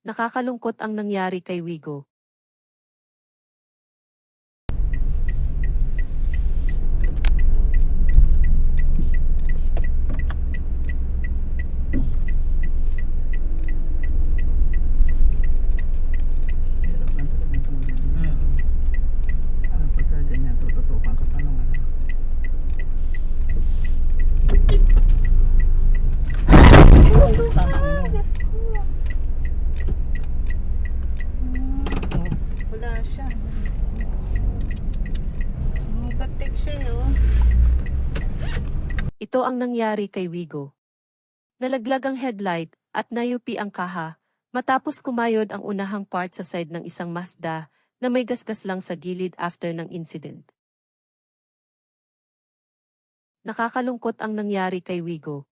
Nakakalungkot ang nangyari kay Wigo. Hirap lang talaga ito magiging. Ano pagka ganyan, tututukan ka pa ng ano. Tama mo. Diyos ko. Wala siya. Batik siya oh. Ito ang nangyari kay Wigo. Nalaglag ang headlight at nayupi ang kaha matapos kumayod ang unahang part sa side ng isang Mazda na may gasgas lang sa gilid after ng incident. Nakakalungkot ang nangyari kay Wigo.